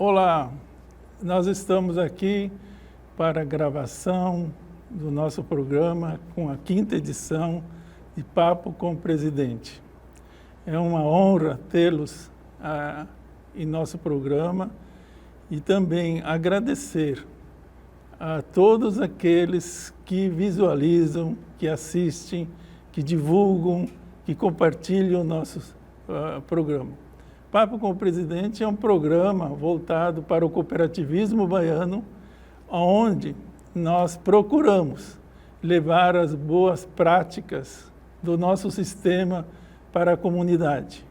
Olá, nós estamos aqui para a gravação do nosso programa com a 5ª edição de Papo com o Presidente. É uma honra tê-los em nosso programa e também agradecer a todos aqueles que visualizam, que assistem, que divulgam, que compartilham o nosso programa. Papo com o Presidente é um programa voltado para o cooperativismo baiano, onde nós procuramos levar as boas práticas do nosso sistema para a comunidade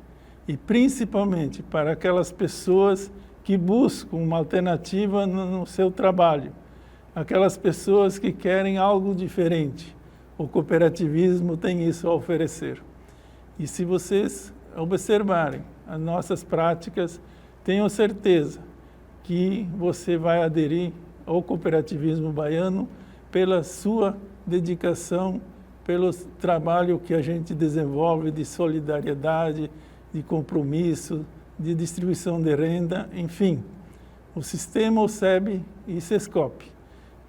e principalmente para aquelas pessoas que buscam uma alternativa no seu trabalho, aquelas pessoas que querem algo diferente. O cooperativismo tem isso a oferecer. E se vocês observarem as nossas práticas, tenho certeza que você vai aderir ao cooperativismo baiano pela sua dedicação, pelo trabalho que a gente desenvolve de solidariedade, de compromisso, de distribuição de renda, enfim. O sistema OSEB e SESCOP,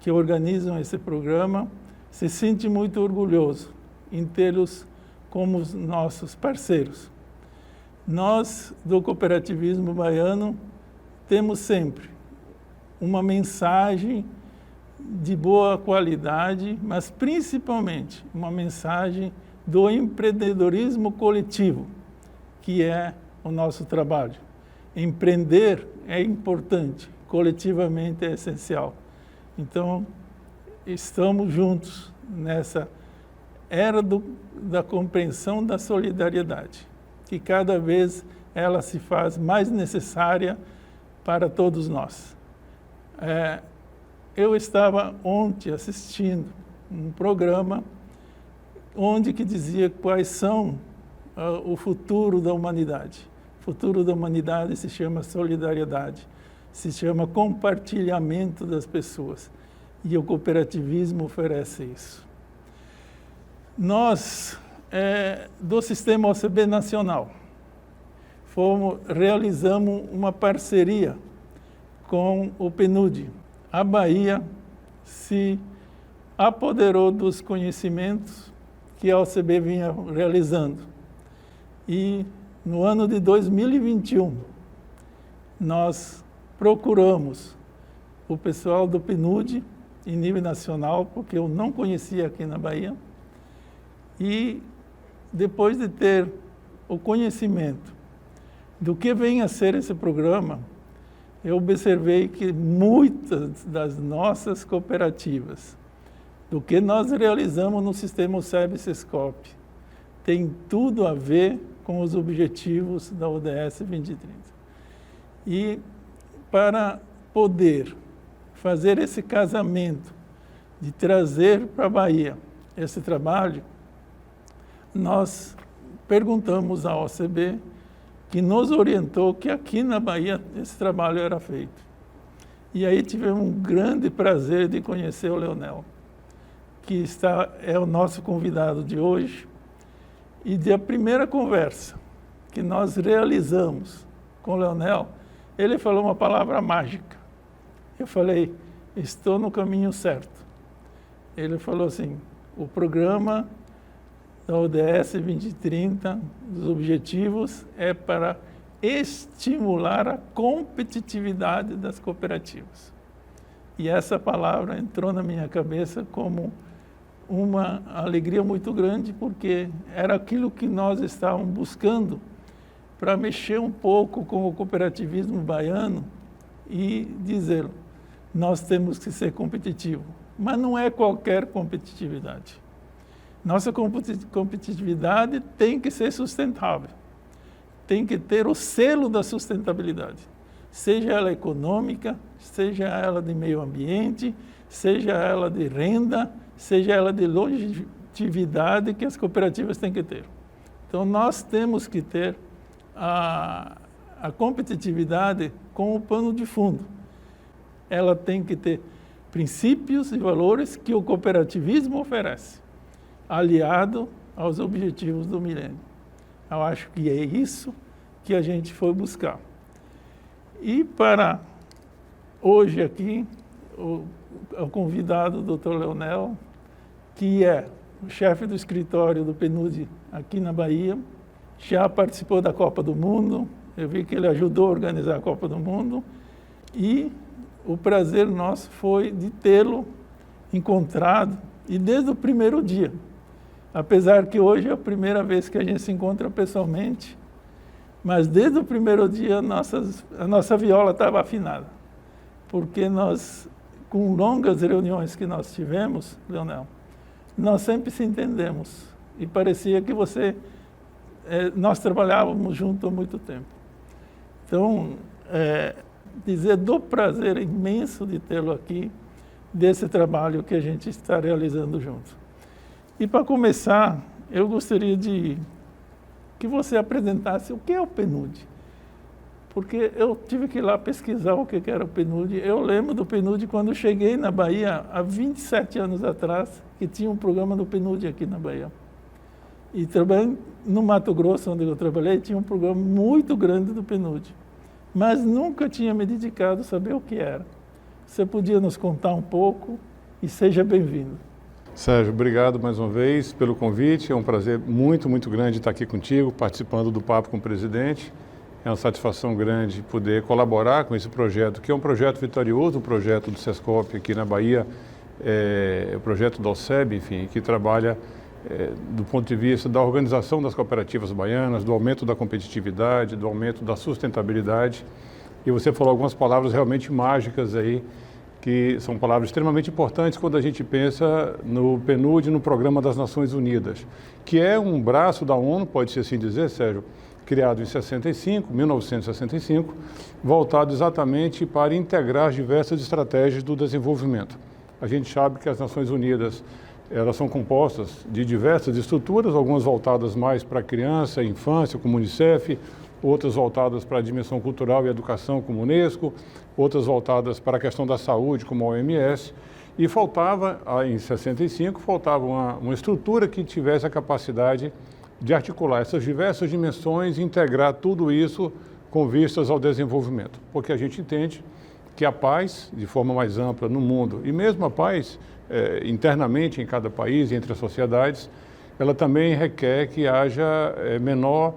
que organizam esse programa, se sente muito orgulhoso em tê-los como os nossos parceiros. Nós, do cooperativismo baiano, temos sempre uma mensagem de boa qualidade, mas principalmente uma mensagem do empreendedorismo coletivo, que é o nosso trabalho. Empreender é importante, coletivamente é essencial. Então, estamos juntos nessa era da compreensão da solidariedade, que cada vez ela se faz mais necessária para todos nós. Eu estava ontem assistindo um programa onde que dizia quais são o futuro da humanidade. O futuro da humanidade se chama solidariedade, se chama compartilhamento das pessoas. E o cooperativismo oferece isso. Nós, do Sistema OCB Nacional, realizamos uma parceria com o PNUD. A Bahia se apoderou dos conhecimentos que a OCB vinha realizando. E no ano de 2021, nós procuramos o pessoal do PNUD em nível nacional, porque eu não conhecia aqui na Bahia, e depois de ter o conhecimento do que vem a ser esse programa, eu observei que muitas das nossas cooperativas, do que nós realizamos no sistema OSEB e SESCOP, tem tudo a ver com os objetivos da ODS 2030. E para poder fazer esse casamento, de trazer para a Bahia esse trabalho, nós perguntamos à OCB, que nos orientou que aqui na Bahia esse trabalho era feito. E aí tivemos um grande prazer de conhecer o Leonel, que é o nosso convidado de hoje. E da primeira conversa que nós realizamos com o Leonel, ele falou uma palavra mágica. Eu falei, estou no caminho certo. Ele falou assim, o programa da ODS 2030, dos objetivos, é para estimular a competitividade das cooperativas. E essa palavra entrou na minha cabeça como uma alegria muito grande, porque era aquilo que nós estávamos buscando para mexer um pouco com o cooperativismo baiano e dizer, nós temos que ser competitivos. Mas não é qualquer competitividade. Nossa competitividade tem que ser sustentável, tem que ter o selo da sustentabilidade, seja ela econômica, seja ela de meio ambiente, seja ela de renda, seja ela de longevidade que as cooperativas têm que ter. Então, nós temos que ter a competitividade como pano de fundo. Ela tem que ter princípios e valores que o cooperativismo oferece, aliado aos objetivos do milênio. Eu acho que é isso que a gente foi buscar. E para hoje aqui, o convidado, o Dr. Leonel, que é o chefe do escritório do PNUD aqui na Bahia, já participou da Copa do Mundo, eu vi que ele ajudou a organizar a Copa do Mundo, e o prazer nosso foi de tê-lo encontrado, e desde o primeiro dia, apesar que hoje é a primeira vez que a gente se encontra pessoalmente, mas desde o primeiro dia a nossa viola estava afinada, porque nós, com longas reuniões que nós tivemos, Leonel, nós sempre se entendemos, e parecia que nós trabalhávamos juntos há muito tempo. Então, dizer do prazer imenso de tê-lo aqui, desse trabalho que a gente está realizando junto. E para começar, eu gostaria de que você apresentasse o que é o PNUD. Porque eu tive que ir lá pesquisar o que era o PNUD. Eu lembro do PNUD quando cheguei na Bahia, há 27 anos atrás, que tinha um programa do PNUD aqui na Bahia. E trabalhando no Mato Grosso, onde eu trabalhei, tinha um programa muito grande do PNUD. Mas nunca tinha me dedicado a saber o que era. Você podia nos contar um pouco e seja bem-vindo. Sérgio, obrigado mais uma vez pelo convite. É um prazer muito, muito grande estar aqui contigo, participando do Papo com o Presidente. É uma satisfação grande poder colaborar com esse projeto, que é um projeto vitorioso, um projeto do Sescop aqui na Bahia, o projeto do OCEB, enfim, que trabalha do ponto de vista da organização das cooperativas baianas, do aumento da competitividade, do aumento da sustentabilidade. E você falou algumas palavras realmente mágicas aí, que são palavras extremamente importantes quando a gente pensa no PNUD, no Programa das Nações Unidas, que é um braço da ONU, pode-se assim dizer, Sérgio, criado em 1965, voltado exatamente para integrar as diversas estratégias do desenvolvimento. A gente sabe que as Nações Unidas, elas são compostas de diversas estruturas, algumas voltadas mais para a criança, infância, como o Unicef, outras voltadas para a dimensão cultural e educação, como a Unesco, outras voltadas para a questão da saúde, como a OMS, e faltava, em 65, faltava uma estrutura que tivesse a capacidade de articular essas diversas dimensões e integrar tudo isso com vistas ao desenvolvimento, porque a gente entende que a paz, de forma mais ampla no mundo, e mesmo a paz internamente em cada país e entre as sociedades, ela também requer que haja menor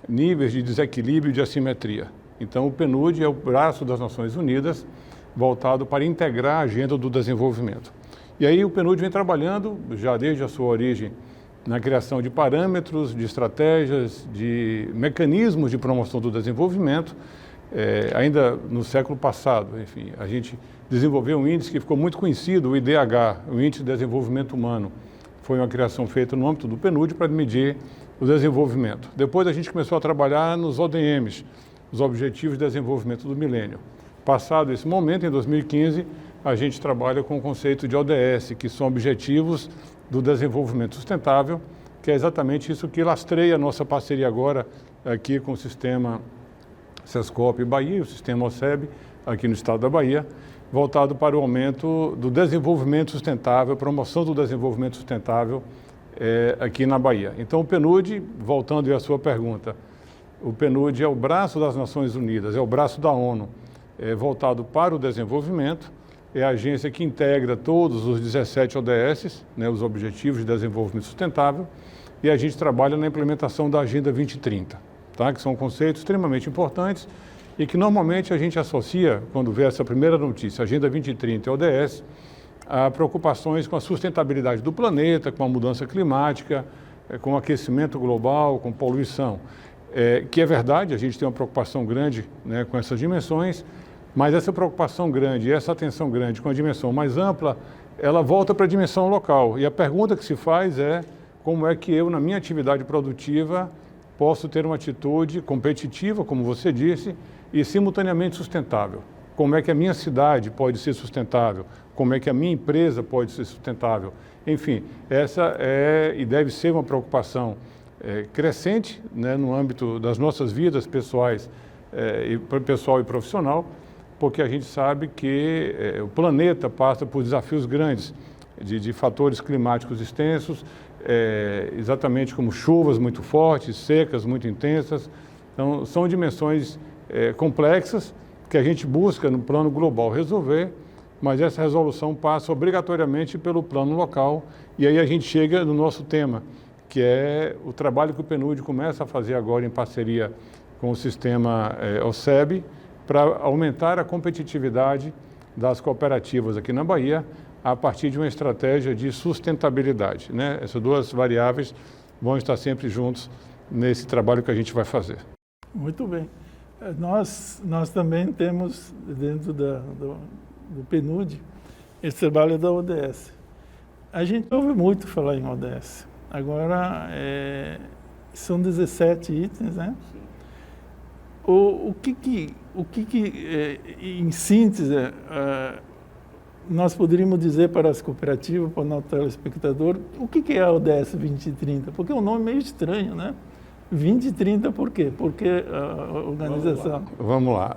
níveis de desequilíbrio e de assimetria. Então, o PNUD é o braço das Nações Unidas voltado para integrar a agenda do desenvolvimento. E aí o PNUD vem trabalhando, já desde a sua origem, na criação de parâmetros, de estratégias, de mecanismos de promoção do desenvolvimento. Ainda no século passado, enfim, a gente desenvolveu um índice que ficou muito conhecido, o IDH, o Índice de Desenvolvimento Humano. Foi uma criação feita no âmbito do PNUD para medir o desenvolvimento. Depois a gente começou a trabalhar nos ODMs, os Objetivos de Desenvolvimento do Milênio. Passado esse momento, em 2015, a gente trabalha com o conceito de ODS, que são Objetivos do Desenvolvimento Sustentável, que é exatamente isso que lastreia a nossa parceria agora aqui com o sistema Sescop Bahia, o sistema OCEB, aqui no estado da Bahia, voltado para o aumento do desenvolvimento sustentável, promoção do desenvolvimento sustentável aqui na Bahia. Então, o PNUD, voltando à sua pergunta, o PNUD é o braço das Nações Unidas, é o braço da ONU, voltado para o desenvolvimento, é a agência que integra todos os 17 ODS, né, os Objetivos de Desenvolvimento Sustentável, e a gente trabalha na implementação da Agenda 2030, tá? Que são conceitos extremamente importantes e que normalmente a gente associa, quando vê essa primeira notícia, Agenda 2030 e ODS, a preocupações com a sustentabilidade do planeta, com a mudança climática, com o aquecimento global, com poluição. Que é verdade, a gente tem uma preocupação grande, né, com essas dimensões, mas essa preocupação grande, essa atenção grande com a dimensão mais ampla, ela volta para a dimensão local. E a pergunta que se faz é como é que eu, na minha atividade produtiva, posso ter uma atitude competitiva, como você disse, e simultaneamente sustentável. Como é que a minha cidade pode ser sustentável? Como é que a minha empresa pode ser sustentável? Enfim, essa é e deve ser uma preocupação crescente, né, no âmbito das nossas vidas pessoais, pessoal e profissional, porque a gente sabe que o planeta passa por desafios grandes de fatores climáticos extensos, exatamente como chuvas muito fortes, secas muito intensas. Então, são dimensões complexas que a gente busca no plano global resolver, mas essa resolução passa obrigatoriamente pelo plano local, e aí a gente chega no nosso tema, que é o trabalho que o PNUD começa a fazer agora em parceria com o sistema OSEB, para aumentar a competitividade das cooperativas aqui na Bahia, a partir de uma estratégia de sustentabilidade, né? Essas duas variáveis vão estar sempre juntos nesse trabalho que a gente vai fazer. Muito bem. Nós também temos, dentro do PNUD, esse trabalho da ODS. A gente ouve muito falar em ODS. Agora, são 17 itens, né? O que em síntese, nós poderíamos dizer para as cooperativas, para o nosso telespectador, o que é a ODS 2030? Porque é um nome meio estranho, né? 2030 por quê? Porque a organização... Vamos lá.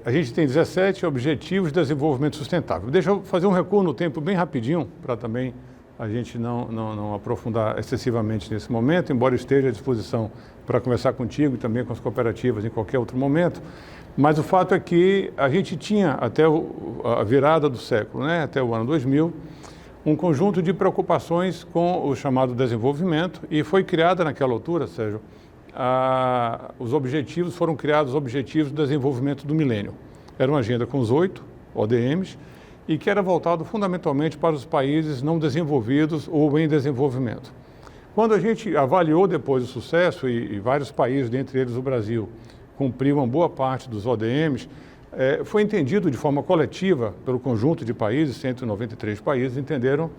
A gente tem 17 Objetivos de Desenvolvimento Sustentável. Deixa eu fazer um recuo no tempo bem rapidinho, para também a gente não aprofundar excessivamente nesse momento, embora esteja à disposição para conversar contigo e também com as cooperativas em qualquer outro momento. Mas o fato é que a gente tinha, até a virada do século, né, até o ano 2000, um conjunto de preocupações com o chamado desenvolvimento, e foi criada naquela altura, Sérgio, foram criados os Objetivos de Desenvolvimento do Milênio. Era uma agenda com os 8 ODMs, e que era voltado fundamentalmente para os países não desenvolvidos ou em desenvolvimento. Quando a gente avaliou depois o sucesso, e vários países, dentre eles o Brasil, cumpriu uma boa parte dos ODMs, foi entendido de forma coletiva pelo conjunto de países, 193 países, entenderam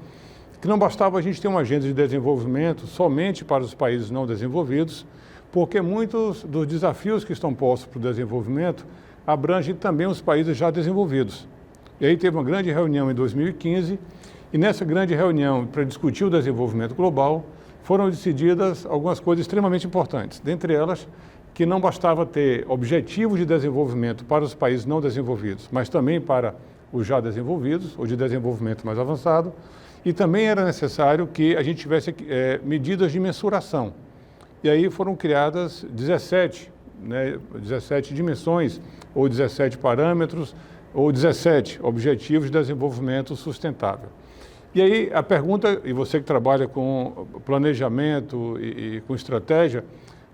que não bastava a gente ter uma agenda de desenvolvimento somente para os países não desenvolvidos, porque muitos dos desafios que estão postos para o desenvolvimento abrangem também os países já desenvolvidos. E aí teve uma grande reunião em 2015, e nessa grande reunião, para discutir o desenvolvimento global, foram decididas algumas coisas extremamente importantes, dentre elas que não bastava ter objetivos de desenvolvimento para os países não desenvolvidos, mas também para os já desenvolvidos, ou de desenvolvimento mais avançado, e também era necessário que a gente tivesse medidas de mensuração. E aí foram criadas 17 dimensões, ou 17 parâmetros, ou 17 Objetivos de Desenvolvimento Sustentável. E aí a pergunta, e você que trabalha com planejamento e com estratégia,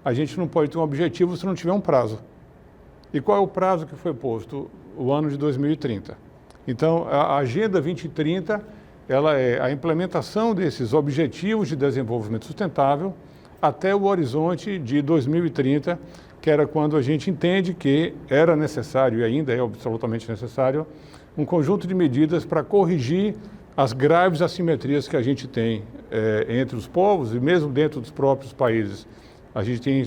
a gente não pode ter um objetivo se não tiver um prazo. E qual é o prazo que foi posto? O ano de 2030. Então, a Agenda 2030, ela é a implementação desses Objetivos de Desenvolvimento Sustentável até o horizonte de 2030, que era quando a gente entende que era necessário, e ainda é absolutamente necessário, um conjunto de medidas para corrigir as graves assimetrias que a gente tem entre os povos e mesmo dentro dos próprios países. A gente tem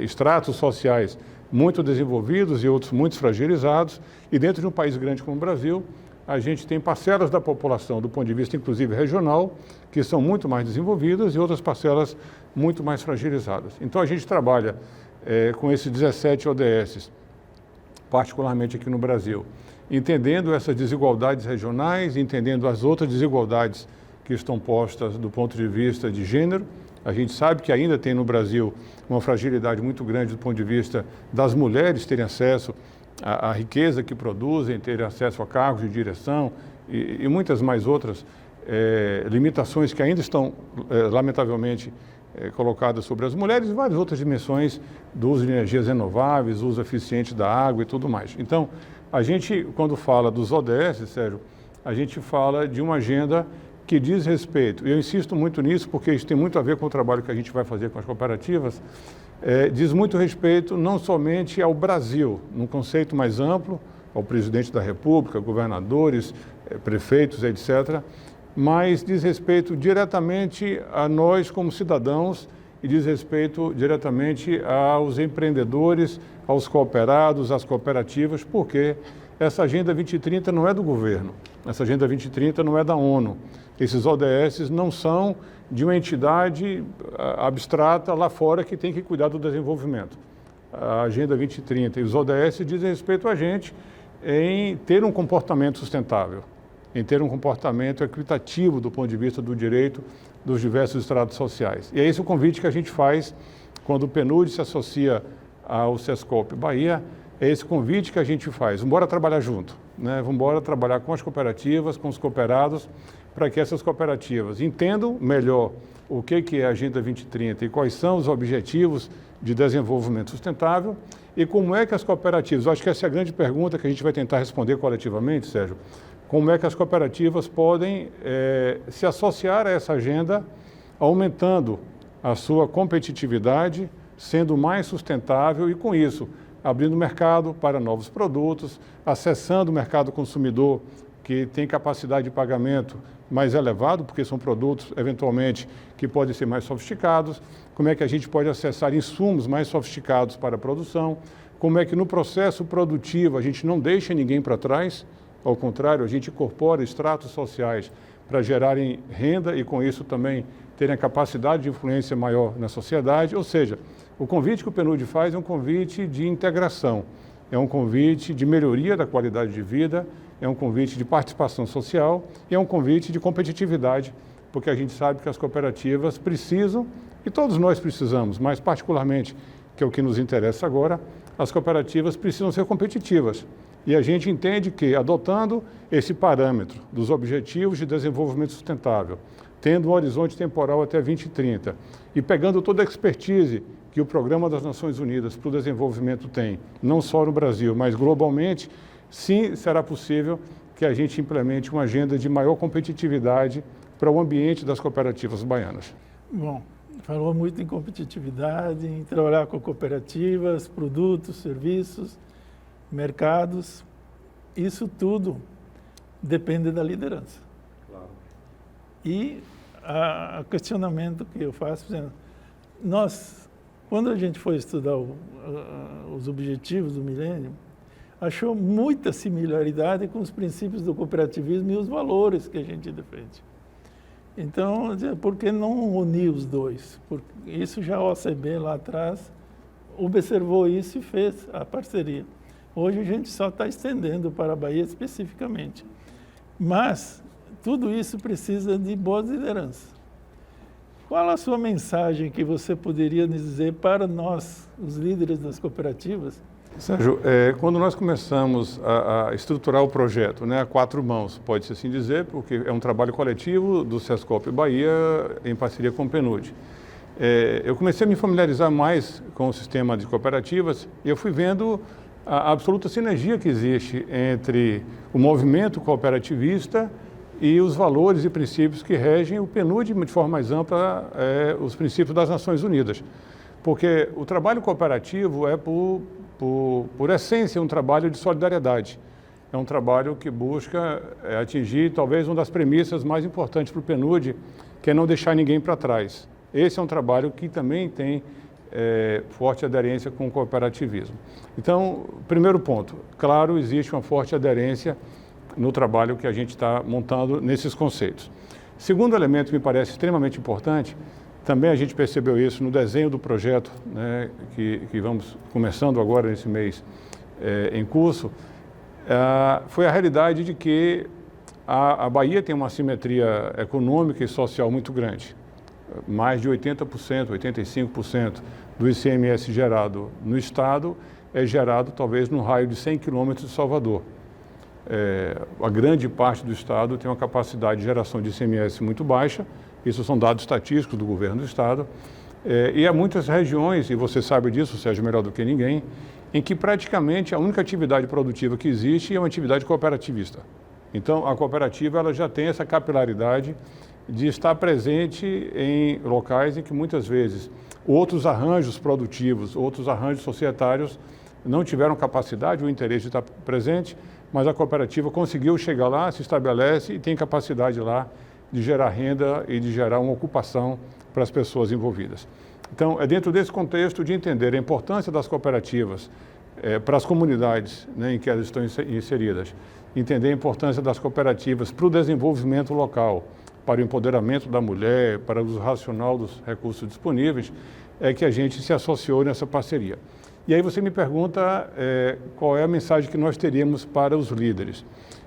estratos sociais muito desenvolvidos e outros muito fragilizados, e dentro de um país grande como o Brasil, a gente tem parcelas da população, do ponto de vista inclusive regional, que são muito mais desenvolvidas e outras parcelas muito mais fragilizadas. Então a gente trabalha com esses 17 ODS, particularmente aqui no Brasil, entendendo essas desigualdades regionais, entendendo as outras desigualdades que estão postas do ponto de vista de gênero. A gente sabe que ainda tem no Brasil uma fragilidade muito grande do ponto de vista das mulheres terem acesso à riqueza que produzem, terem acesso a cargos de direção e muitas mais outras limitações que ainda estão, lamentavelmente, colocadas sobre as mulheres, e várias outras dimensões do uso de energias renováveis, uso eficiente da água e tudo mais. Então, a gente, quando fala dos ODS, Sérgio, a gente fala de uma agenda que diz respeito, e eu insisto muito nisso porque isso tem muito a ver com o trabalho que a gente vai fazer com as cooperativas, diz muito respeito não somente ao Brasil, num conceito mais amplo, ao presidente da República, governadores, prefeitos, etc., mas diz respeito diretamente a nós como cidadãos e diz respeito diretamente aos empreendedores, aos cooperados, às cooperativas, porque essa Agenda 2030 não é do governo, essa Agenda 2030 não é da ONU. Esses ODS não são de uma entidade abstrata lá fora que tem que cuidar do desenvolvimento. A Agenda 2030 e os ODS dizem respeito a gente em ter um comportamento sustentável, em ter um comportamento equitativo do ponto de vista do direito dos diversos estratos sociais. E é esse o convite que a gente faz quando o PNUD se associa ao SESCOP Bahia, é esse convite que a gente faz. Vamos embora trabalhar junto, né? Vamos embora trabalhar com as cooperativas, com os cooperados, para que essas cooperativas entendam melhor o que é a Agenda 2030 e quais são os objetivos de desenvolvimento sustentável e como é que as cooperativas, eu acho que essa é a grande pergunta que a gente vai tentar responder coletivamente, Sérgio, como é que as cooperativas podem se associar a essa agenda, aumentando a sua competitividade, sendo mais sustentável e, com isso, abrindo mercado para novos produtos, acessando o mercado consumidor que tem capacidade de pagamento mais elevado, porque são produtos, eventualmente, que podem ser mais sofisticados, como é que a gente pode acessar insumos mais sofisticados para a produção, como é que no processo produtivo a gente não deixa ninguém para trás, ao contrário, a gente incorpora estratos sociais para gerarem renda e, com isso, também terem a capacidade de influência maior na sociedade, ou seja, o convite que o PNUD faz é um convite de integração, é um convite de melhoria da qualidade de vida, é um convite de participação social e é um convite de competitividade, porque a gente sabe que as cooperativas precisam, e todos nós precisamos, mas particularmente, que é o que nos interessa agora, as cooperativas precisam ser competitivas. E a gente entende que, adotando esse parâmetro dos Objetivos de Desenvolvimento Sustentável, tendo um horizonte temporal até 2030 e pegando toda a expertise que o Programa das Nações Unidas para o Desenvolvimento tem, não só no Brasil, mas globalmente, sim, será possível que a gente implemente uma agenda de maior competitividade para o ambiente das cooperativas baianas. Bom, falou muito em competitividade, em trabalhar com cooperativas, produtos, serviços, mercados. Isso tudo depende da liderança. Claro. E o questionamento que eu faço, por exemplo, quando a gente foi estudar os objetivos do milênio, achou muita similaridade com os princípios do cooperativismo e os valores que a gente defende. Então, por que não unir os dois? Porque isso já a OCB lá atrás observou isso e fez a parceria. Hoje a gente só está estendendo para a Bahia especificamente. Mas tudo isso precisa de boas lideranças. Qual a sua mensagem que você poderia nos dizer para nós, os líderes das cooperativas? Sérgio, quando nós começamos a estruturar o projeto, né, a quatro mãos, pode-se assim dizer, porque é um trabalho coletivo do Sescop Bahia em parceria com o PNUD. Eu comecei a me familiarizar mais com o sistema de cooperativas e eu fui vendo a absoluta sinergia que existe entre o movimento cooperativista e os valores e princípios que regem o PNUD, de forma mais ampla, os princípios das Nações Unidas. Porque o trabalho cooperativo é, por essência, um trabalho de solidariedade. É um trabalho que busca atingir, talvez, uma das premissas mais importantes para o PNUD, que é não deixar ninguém para trás. Esse é um trabalho que também tem forte aderência com o cooperativismo. Então, primeiro ponto, claro, existe uma forte aderência no trabalho que a gente está montando nesses conceitos. Segundo elemento que me parece extremamente importante, também a gente percebeu isso no desenho do projeto, né, que vamos começando agora nesse mês em curso, foi a realidade de que a Bahia tem uma assimetria econômica e social muito grande. Mais de 80%, 85% do ICMS gerado no Estado é gerado talvez no raio de 100 quilômetros de Salvador. A grande parte do Estado tem uma capacidade de geração de ICMS muito baixa, isso são dados estatísticos do governo do Estado, e há muitas regiões, e você sabe disso, Sérgio, melhor do que ninguém, em que praticamente a única atividade produtiva que existe é uma atividade cooperativista. Então, a cooperativa ela já tem essa capilaridade de estar presente em locais em que muitas vezes outros arranjos produtivos, outros arranjos societários não tiveram capacidade ou interesse de estar presente, mas a cooperativa conseguiu chegar lá, se estabelece e tem capacidade lá de gerar renda e de gerar uma ocupação para as pessoas envolvidas. Então, é dentro desse contexto de entender a importância das cooperativas para as comunidades, né, em que elas estão inseridas, entender a importância das cooperativas para o desenvolvimento local, para o empoderamento da mulher, para o uso racional dos recursos disponíveis, é que a gente se associou nessa parceria. E aí você me pergunta qual é a mensagem que nós teríamos para os líderes.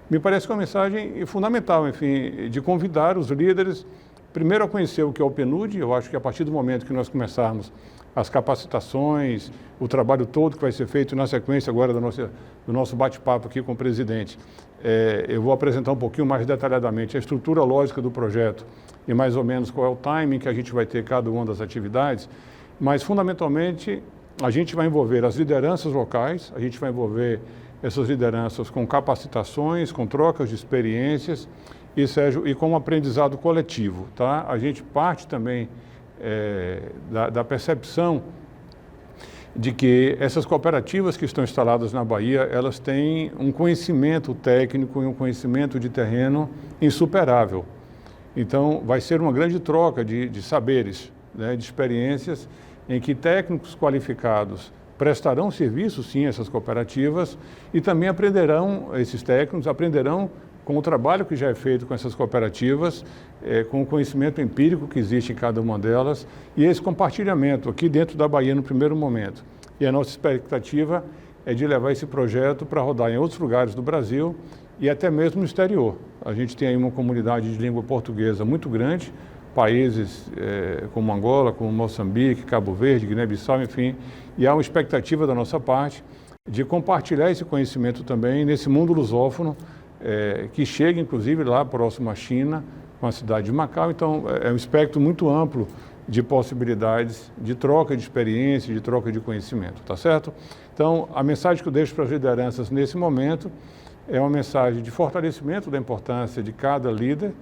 Me parece que é uma mensagem fundamental, enfim, de convidar os líderes primeiro a conhecer o que é o PNUD. Eu acho que a partir do momento que nós começarmos as capacitações, o trabalho todo que vai ser feito na sequência agora do nosso bate-papo aqui com o presidente, eu vou apresentar um pouquinho mais detalhadamente a estrutura lógica do projeto e mais ou menos qual é o timing que a gente vai ter cada uma das atividades, mas fundamentalmente a gente vai envolver as lideranças locais, a gente vai envolver essas lideranças com capacitações, com trocas de experiências e, Sérgio, e com um aprendizado coletivo, tá? A gente parte também da percepção de que essas cooperativas que estão instaladas na Bahia, elas têm um conhecimento técnico e um conhecimento de terreno insuperável. Então, vai ser uma grande troca de saberes, né, de experiências, em que técnicos qualificados prestarão serviço, sim, a essas cooperativas e também esses técnicos aprenderão com o trabalho que já é feito com essas cooperativas, com o conhecimento empírico que existe em cada uma delas e esse compartilhamento aqui dentro da Bahia no primeiro momento. E a nossa expectativa é de levar esse projeto para rodar em outros lugares do Brasil e até mesmo no exterior. A gente tem aí uma comunidade de língua portuguesa muito grande, países como Angola, como Moçambique, Cabo Verde, Guiné-Bissau, enfim, e há uma expectativa da nossa parte de compartilhar esse conhecimento também nesse mundo lusófono, que chega inclusive lá próximo à China, com a cidade de Macau. Então é um espectro muito amplo de possibilidades de troca de experiência, de troca de conhecimento, tá certo? Então a mensagem que eu deixo para as lideranças nesse momento é uma mensagem de fortalecimento da importância de cada líder,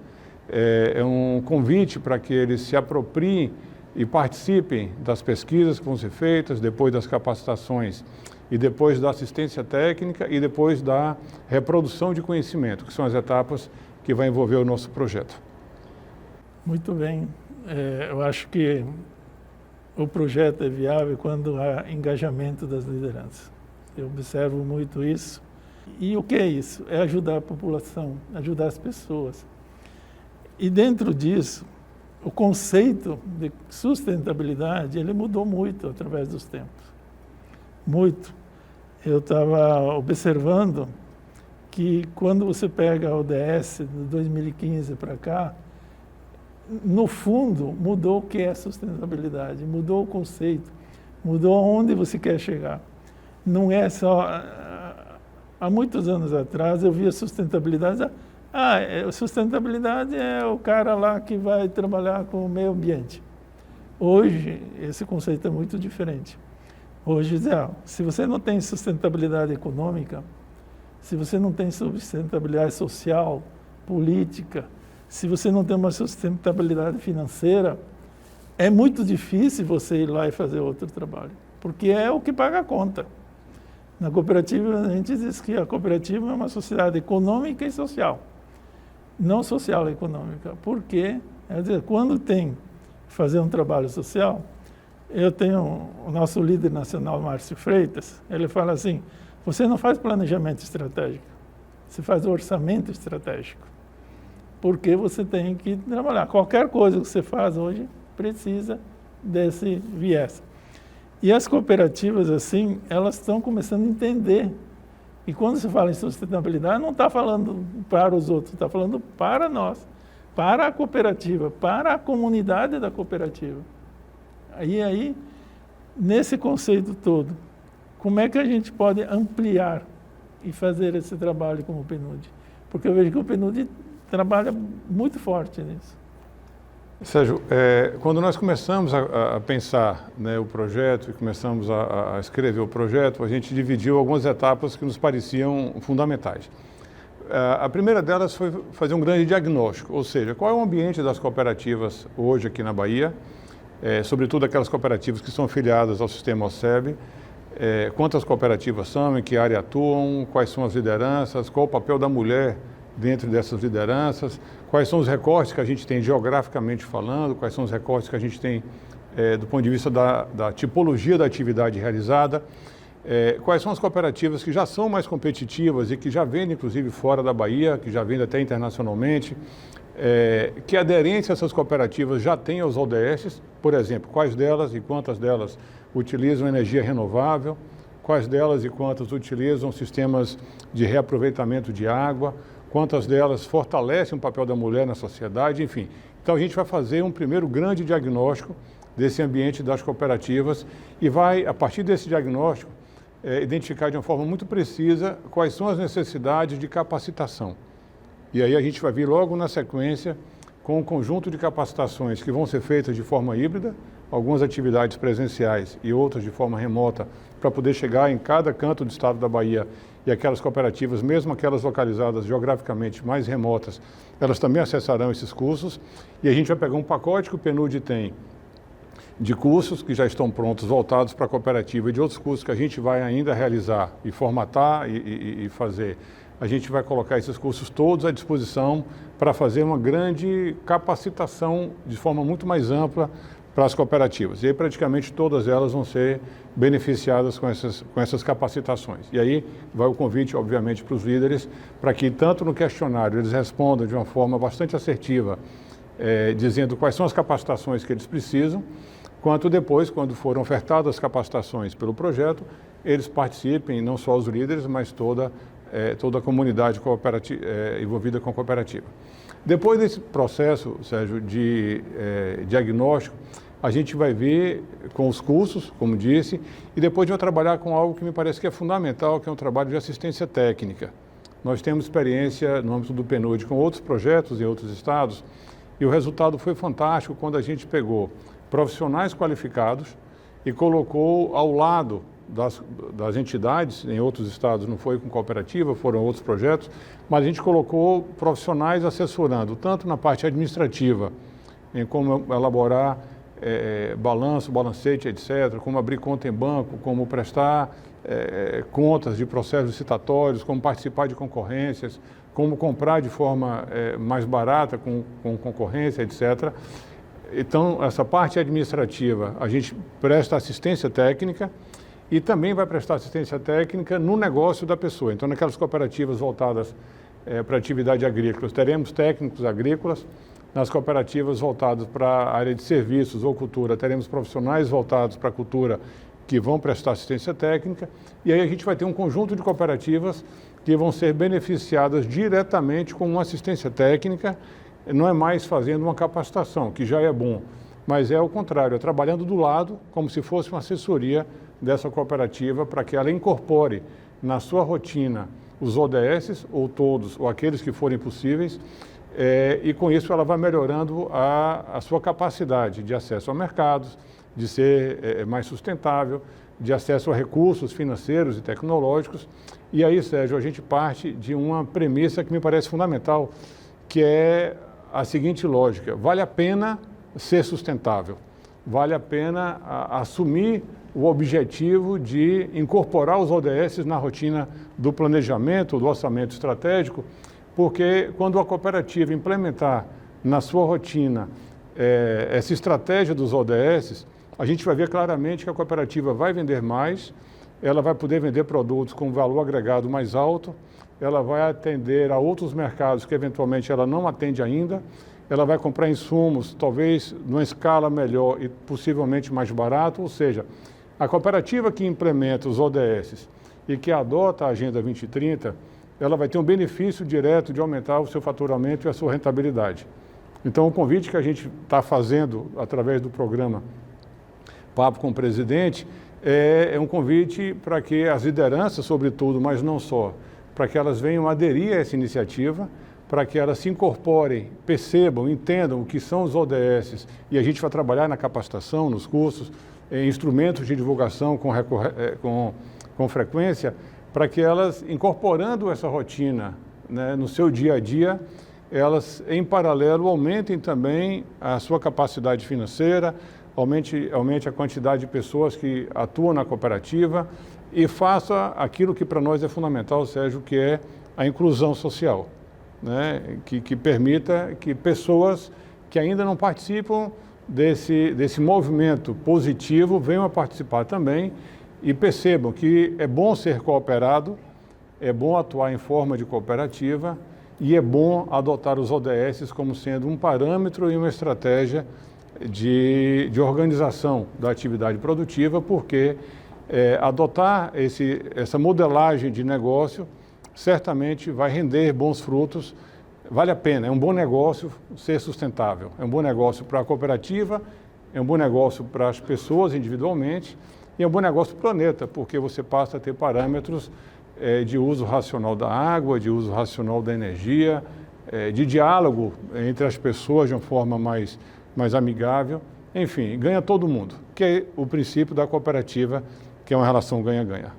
é um convite para que eles se apropriem e participem das pesquisas que vão ser feitas, depois das capacitações e depois da assistência técnica e depois da reprodução de conhecimento, que são as etapas que vai envolver o nosso projeto. Muito bem. Eu acho que o projeto é viável quando há engajamento das lideranças. Eu observo muito isso. E o que é isso? É ajudar a população, ajudar as pessoas. E dentro disso, o conceito de sustentabilidade, ele mudou muito através dos tempos. Muito. Eu estava observando que quando você pega a ODS de 2015 para cá, no fundo, mudou o que é sustentabilidade, mudou o conceito, mudou aonde você quer chegar. Não é só... Há muitos anos atrás eu via sustentabilidade... sustentabilidade é o cara lá que vai trabalhar com o meio ambiente. Hoje, esse conceito é muito diferente. Hoje, se você não tem sustentabilidade econômica, se você não tem sustentabilidade social, política, se você não tem uma sustentabilidade financeira, é muito difícil você ir lá e fazer outro trabalho, porque é o que paga a conta. Na cooperativa, a gente diz que a cooperativa é uma sociedade econômica e social, não social e econômica, porque, quer dizer, quando tem que fazer um trabalho social, eu tenho o nosso líder nacional, Márcio Freitas, ele fala assim, você não faz planejamento estratégico, você faz orçamento estratégico, porque você tem que trabalhar. Qualquer coisa que você faz hoje precisa desse viés. E as cooperativas, assim, elas estão começando a entender. E quando se fala em sustentabilidade, não está falando para os outros, está falando para nós, para a cooperativa, para a comunidade da cooperativa. Aí, nesse conceito todo, como é que a gente pode ampliar e fazer esse trabalho como o PNUD? Porque eu vejo que o PNUD trabalha muito forte nisso. Sérgio, quando nós começamos a pensar, né, o projeto e começamos a escrever o projeto, a gente dividiu algumas etapas que nos pareciam fundamentais. A primeira delas foi fazer um grande diagnóstico, ou seja, qual é o ambiente das cooperativas hoje aqui na Bahia, sobretudo aquelas cooperativas que são afiliadas ao sistema OCEB, quantas cooperativas são, em que área atuam, quais são as lideranças, qual o papel da mulher dentro dessas lideranças, quais são os recortes que a gente tem geograficamente falando, quais são os recortes que a gente tem do ponto de vista da tipologia da atividade realizada, quais são as cooperativas que já são mais competitivas e que já vendem inclusive fora da Bahia, que já vendem até internacionalmente, que aderência essas cooperativas já têm aos ODS, por exemplo, quais delas e quantas delas utilizam energia renovável, quais delas e quantas utilizam sistemas de reaproveitamento de água, quantas delas fortalecem o papel da mulher na sociedade, enfim. Então a gente vai fazer um primeiro grande diagnóstico desse ambiente das cooperativas e vai, a partir desse diagnóstico, identificar de uma forma muito precisa quais são as necessidades de capacitação. E aí a gente vai vir logo na sequência com um conjunto de capacitações que vão ser feitas de forma híbrida, algumas atividades presenciais e outras de forma remota, para poder chegar em cada canto do estado da Bahia e aquelas cooperativas, mesmo aquelas localizadas geograficamente mais remotas, elas também acessarão esses cursos. E a gente vai pegar um pacote que o PNUD tem de cursos que já estão prontos, voltados para a cooperativa, e de outros cursos que a gente vai ainda realizar e formatar e fazer. A gente vai colocar esses cursos todos à disposição para fazer uma grande capacitação de forma muito mais ampla para as cooperativas. E aí praticamente todas elas vão ser beneficiadas com essas capacitações. E aí vai o convite, obviamente, para os líderes, para que tanto no questionário eles respondam de uma forma bastante assertiva, dizendo quais são as capacitações que eles precisam, quanto depois, quando forem ofertadas as capacitações pelo projeto, eles participem, não só os líderes, mas toda a comunidade envolvida com a cooperativa. Depois desse processo, Sérgio, de diagnóstico, a gente vai ver com os cursos, como disse, e depois vai trabalhar com algo que me parece que é fundamental, que é um trabalho de assistência técnica. Nós temos experiência no âmbito do PNUD com outros projetos em outros estados, e o resultado foi fantástico quando a gente pegou profissionais qualificados e colocou ao lado das entidades, em outros estados não foi com cooperativa, foram outros projetos, mas a gente colocou profissionais assessorando, tanto na parte administrativa, em como elaborar balanço, balancete, etc., como abrir conta em banco, como prestar contas de processos licitatórios, como participar de concorrências, como comprar de forma mais barata com concorrência, etc. Então, essa parte administrativa, a gente presta assistência técnica e também vai prestar assistência técnica no negócio da pessoa. Então, naquelas cooperativas voltadas para atividade agrícola, teremos técnicos agrícolas. Nas cooperativas voltadas para a área de serviços ou cultura, teremos profissionais voltados para a cultura que vão prestar assistência técnica. E aí a gente vai ter um conjunto de cooperativas que vão ser beneficiadas diretamente com uma assistência técnica. Não é mais fazendo uma capacitação, que já é bom, mas é o contrário, é trabalhando do lado, como se fosse uma assessoria dessa cooperativa, para que ela incorpore na sua rotina os ODS, ou todos, ou aqueles que forem possíveis, e com isso ela vai melhorando a sua capacidade de acesso a mercados, de ser mais sustentável, de acesso a recursos financeiros e tecnológicos. E aí, Sérgio, a gente parte de uma premissa que me parece fundamental, que é a seguinte lógica: vale a pena ser sustentável, vale a pena assumir o objetivo de incorporar os ODS na rotina do planejamento, do orçamento estratégico, porque quando a cooperativa implementar na sua rotina essa estratégia dos ODS, a gente vai ver claramente que a cooperativa vai vender mais, ela vai poder vender produtos com valor agregado mais alto, ela vai atender a outros mercados que eventualmente ela não atende ainda, ela vai comprar insumos talvez numa escala melhor e possivelmente mais barato, ou seja, a cooperativa que implementa os ODS e que adota a Agenda 2030, ela vai ter um benefício direto de aumentar o seu faturamento e a sua rentabilidade. Então, o convite que a gente está fazendo através do programa Papo com o Presidente é um convite para que as lideranças, sobretudo, mas não só, para que elas venham aderir a essa iniciativa, para que elas se incorporem, percebam, entendam o que são os ODS, e a gente vai trabalhar na capacitação, nos cursos, em instrumentos de divulgação com frequência, para que elas, incorporando essa rotina, né, no seu dia a dia, elas, em paralelo, aumentem também a sua capacidade financeira, aumente a quantidade de pessoas que atuam na cooperativa e faça aquilo que para nós é fundamental, Sérgio, que é a inclusão social, né, que permita que pessoas que ainda não participam desse movimento positivo venham a participar também, e percebam que é bom ser cooperado, é bom atuar em forma de cooperativa e é bom adotar os ODS como sendo um parâmetro e uma estratégia de organização da atividade produtiva, porque adotar essa modelagem de negócio certamente vai render bons frutos vale a pena, é um bom negócio ser sustentável, é um bom negócio para a cooperativa, é um bom negócio para as pessoas individualmente e é um bom negócio para o planeta, porque você passa a ter parâmetros de uso racional da água, de uso racional da energia, de diálogo entre as pessoas de uma forma mais amigável. Enfim, ganha todo mundo, que é o princípio da cooperativa, que é uma relação ganha-ganha.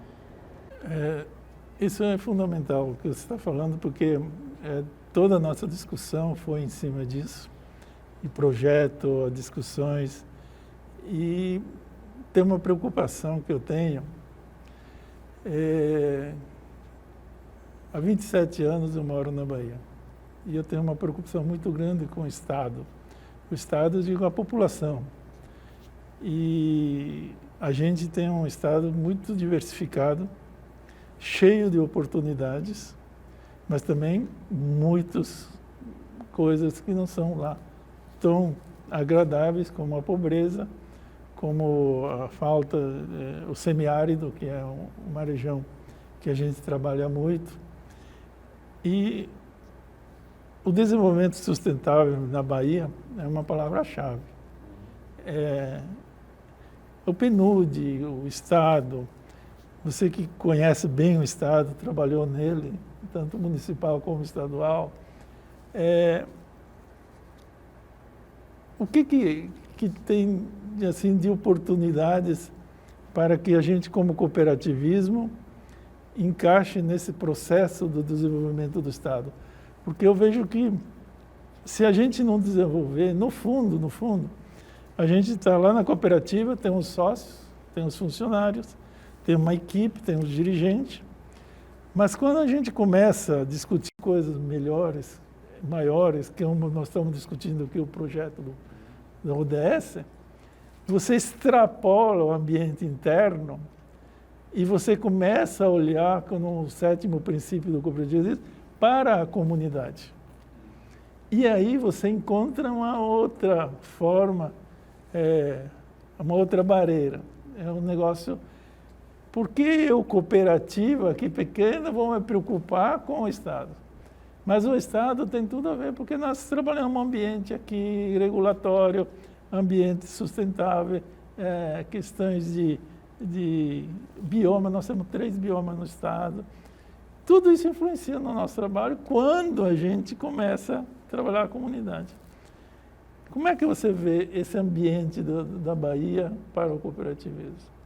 Isso é fundamental o que você está falando, porque toda a nossa discussão foi em cima disso, e projeto, discussões, e tem uma preocupação que eu tenho. Há 27 anos eu moro na Bahia, e eu tenho uma preocupação muito grande com o Estado. O Estado, eu digo, a população. E a gente tem um Estado muito diversificado, cheio de oportunidades, mas também muitas coisas que não são lá tão agradáveis, como a pobreza, como a falta, o semiárido, que é uma região que a gente trabalha muito. E o desenvolvimento sustentável na Bahia é uma palavra-chave. O PNUD, o Estado, você que conhece bem o Estado, trabalhou nele, tanto municipal como estadual, o que tem assim, de oportunidades para que a gente, como cooperativismo, encaixe nesse processo do desenvolvimento do Estado? Porque eu vejo que, se a gente não desenvolver, no fundo, a gente está lá na cooperativa, tem os sócios, tem os funcionários, tem uma equipe, tem os dirigentes, mas quando a gente começa a discutir coisas melhores, maiores, que nós estamos discutindo aqui o projeto da ODS, você extrapola o ambiente interno e você começa a olhar como o 7º princípio do cooperativismo para a comunidade. E aí você encontra uma outra forma, uma outra barreira. É um negócio... Por que eu, cooperativa aqui pequena, vou me preocupar com o Estado? Mas o Estado tem tudo a ver, porque nós trabalhamos um ambiente aqui regulatório, ambiente sustentável, questões de bioma, nós temos 3 biomas no Estado. Tudo isso influencia no nosso trabalho quando a gente começa a trabalhar a comunidade. Como é que você vê esse ambiente da Bahia para o cooperativismo?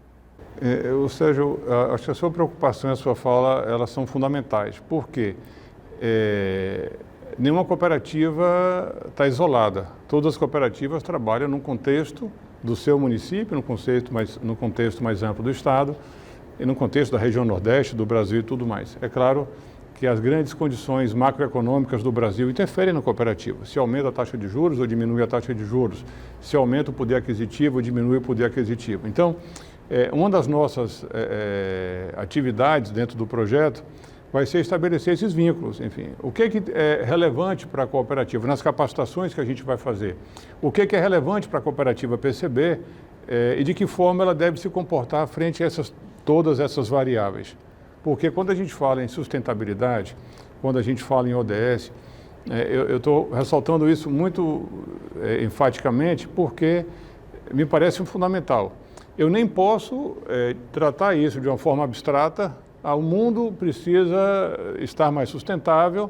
Sérgio, acho que a sua preocupação e a sua fala, elas são fundamentais. Por quê? Nenhuma cooperativa está isolada. Todas as cooperativas trabalham num contexto do seu município, no contexto mais amplo do Estado, e no contexto da região Nordeste, do Brasil e tudo mais. É claro que as grandes condições macroeconômicas do Brasil interferem na cooperativa. Se aumenta a taxa de juros ou diminui a taxa de juros, se aumenta o poder aquisitivo ou diminui o poder aquisitivo. Então, uma das nossas atividades dentro do projeto vai ser estabelecer esses vínculos. Enfim, o que é relevante para a cooperativa nas capacitações que a gente vai fazer? O que é relevante para a cooperativa perceber e de que forma ela deve se comportar frente a todas essas variáveis? Porque quando a gente fala em sustentabilidade, quando a gente fala em ODS, eu estou ressaltando isso muito enfaticamente porque me parece fundamental. Eu nem posso tratar isso de uma forma abstrata. O mundo precisa estar mais sustentável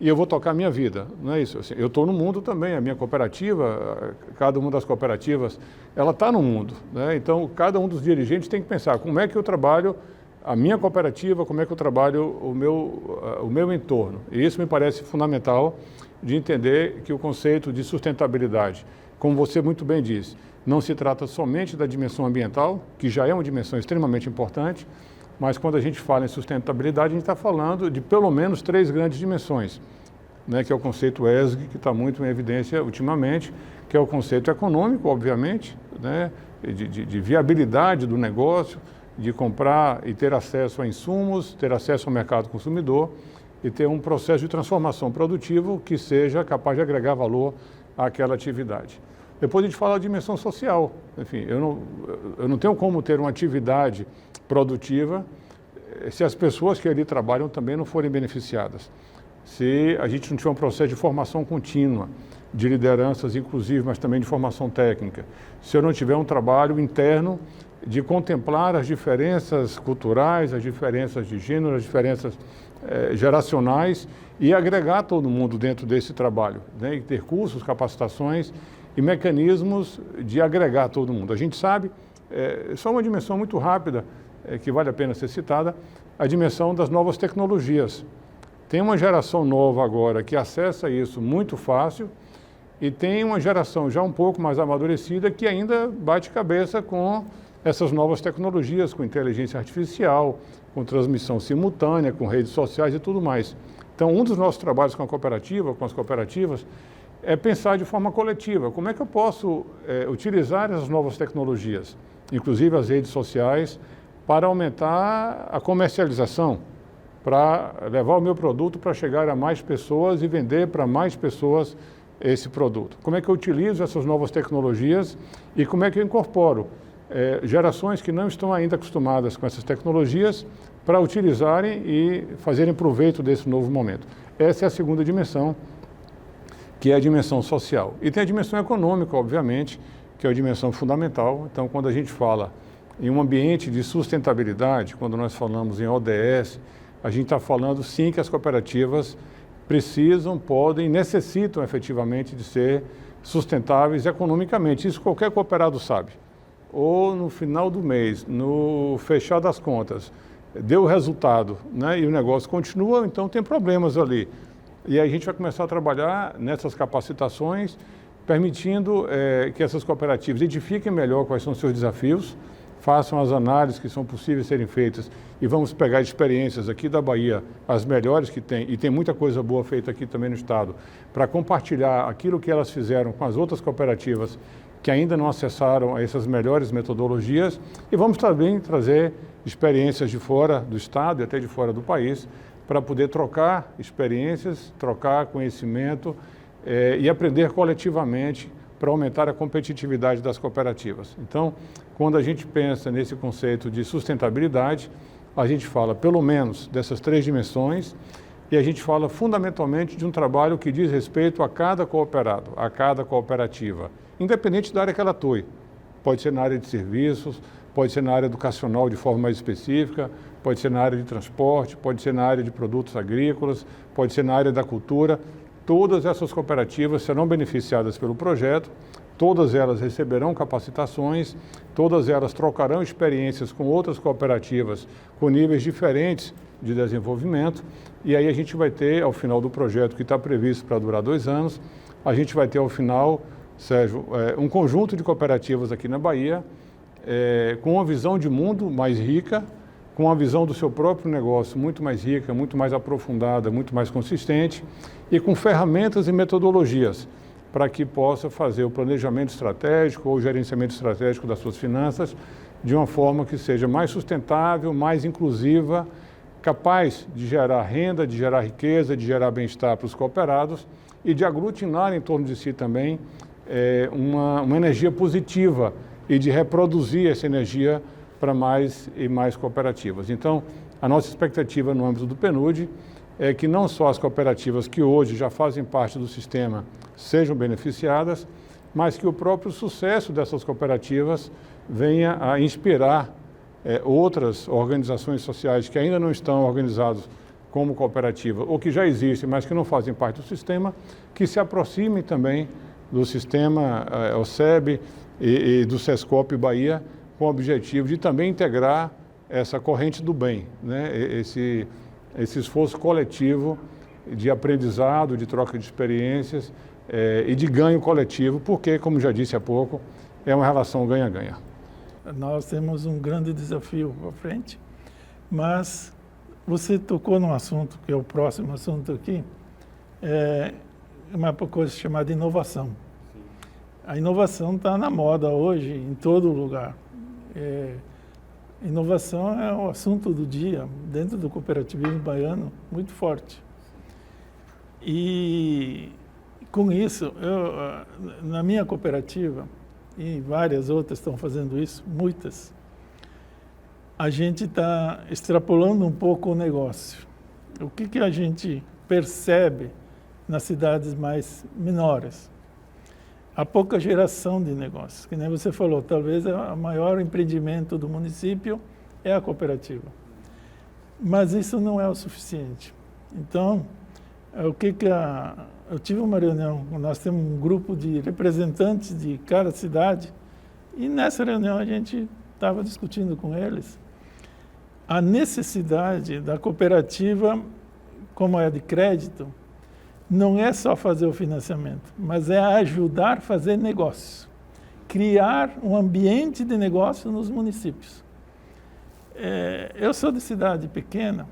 e eu vou tocar a minha vida. Não é isso. Assim, eu estou no mundo também, a minha cooperativa, cada uma das cooperativas, ela está no mundo. Né? Então, cada um dos dirigentes tem que pensar como é que eu trabalho a minha cooperativa, como é que eu trabalho o meu entorno. E isso me parece fundamental de entender que o conceito de sustentabilidade, como você muito bem disse, não se trata somente da dimensão ambiental, que já é uma dimensão extremamente importante, mas quando a gente fala em sustentabilidade, a gente está falando de pelo menos 3 grandes dimensões, né, que é o conceito ESG, que está muito em evidência ultimamente, que é o conceito econômico, obviamente, né, de viabilidade do negócio, de comprar e ter acesso a insumos, ter acesso ao mercado consumidor e ter um processo de transformação produtivo que seja capaz de agregar valor àquela atividade. Depois a gente fala da dimensão social. Enfim, eu não tenho como ter uma atividade produtiva se as pessoas que ali trabalham também não forem beneficiadas. se a gente não tiver um processo de formação contínua, de lideranças inclusive, mas também de formação técnica, se eu não tiver um trabalho interno de contemplar as diferenças culturais, as diferenças de gênero, as diferenças geracionais e agregar todo mundo dentro desse trabalho, né? E ter cursos, capacitações e mecanismos de agregar todo mundo. A gente sabe, só uma dimensão muito rápida, que vale a pena ser citada, a dimensão das novas tecnologias. Tem uma geração nova agora que acessa isso muito fácil e tem uma geração já um pouco mais amadurecida que ainda bate cabeça com essas novas tecnologias, com inteligência artificial, com transmissão simultânea, com redes sociais e tudo mais. Então, um dos nossos trabalhos com a cooperativa, com as cooperativas, é pensar de forma coletiva. Como é que eu posso utilizar essas novas tecnologias, inclusive as redes sociais, para aumentar a comercialização, para levar o meu produto para chegar a mais pessoas e vender para mais pessoas esse produto? Como é que eu utilizo essas novas tecnologias e como é que eu incorporo gerações que não estão ainda acostumadas com essas tecnologias para utilizarem e fazerem proveito desse novo momento? Essa é a segunda dimensão, que é a dimensão social. E tem a dimensão econômica, obviamente, que é a dimensão fundamental. Então, quando a gente fala em um ambiente de sustentabilidade, quando nós falamos em ODS, a gente está falando sim que as cooperativas precisam, podem, necessitam efetivamente de ser sustentáveis economicamente. Isso qualquer cooperado sabe. Ou no final do mês, no fechar das contas, deu o resultado, né, e o negócio continua, então tem problemas ali. E aí a gente vai começar a trabalhar nessas capacitações, permitindo que essas cooperativas identifiquem melhor quais são os seus desafios, façam as análises que são possíveis serem feitas e vamos pegar experiências aqui da Bahia, as melhores que tem, e tem muita coisa boa feita aqui também no estado, para compartilhar aquilo que elas fizeram com as outras cooperativas que ainda não acessaram essas melhores metodologias e vamos também trazer experiências de fora do estado e até de fora do país para poder trocar experiências, trocar conhecimento e aprender coletivamente para aumentar a competitividade das cooperativas. Então, quando a gente pensa nesse conceito de sustentabilidade, a gente fala pelo menos dessas três dimensões e a gente fala fundamentalmente de um trabalho que diz respeito a cada cooperado, a cada cooperativa, independente da área que ela atue. Pode ser na área de serviços, pode ser na área educacional de forma mais específica, pode ser na área de transporte, pode ser na área de produtos agrícolas, pode ser na área da cultura. Todas essas cooperativas serão beneficiadas pelo projeto, todas elas receberão capacitações, todas elas trocarão experiências com outras cooperativas com níveis diferentes de desenvolvimento e aí a gente vai ter, ao final do projeto que está previsto para durar 2 anos, a gente vai ter ao final, Sérgio, um conjunto de cooperativas aqui na Bahia com uma visão de mundo mais rica, com uma visão do seu próprio negócio muito mais rica, muito mais aprofundada, muito mais consistente e com ferramentas e metodologias para que possa fazer o planejamento estratégico ou o gerenciamento estratégico das suas finanças de uma forma que seja mais sustentável, mais inclusiva, capaz de gerar renda, de gerar riqueza, de gerar bem-estar para os cooperados e de aglutinar em torno de si também uma energia positiva e de reproduzir essa energia para mais e mais cooperativas. Então, a nossa expectativa no âmbito do PNUD é que não só as cooperativas que hoje já fazem parte do sistema sejam beneficiadas, mas que o próprio sucesso dessas cooperativas venha a inspirar outras organizações sociais que ainda não estão organizadas como cooperativa ou que já existem, mas que não fazem parte do sistema, que se aproximem também do sistema OSEB e do SESCOP Bahia, com o objetivo de também integrar essa corrente do bem, né? Esse esforço coletivo de aprendizado, de troca de experiências e de ganho coletivo, porque, como já disse há pouco, é uma relação ganha-ganha. Nós temos um grande desafio para frente, mas você tocou num assunto, que é o próximo assunto aqui, uma coisa chamada inovação. A inovação está na moda hoje, em todo lugar. Inovação é o assunto do dia, dentro do cooperativismo baiano, muito forte. E com isso, na minha cooperativa, e várias outras estão fazendo isso, muitas, a gente está extrapolando um pouco o negócio. O que a gente percebe nas cidades mais menores. Há pouca geração de negócios, que nem você falou, talvez o maior empreendimento do município é a cooperativa. Mas isso não é o suficiente. Então, eu tive uma reunião, nós temos um grupo de representantes de cada cidade, e nessa reunião a gente estava discutindo com eles a necessidade da cooperativa, como é de crédito, não é só fazer o financiamento, mas é ajudar a fazer negócio, criar um ambiente de negócio nos municípios. Eu sou de cidade pequena,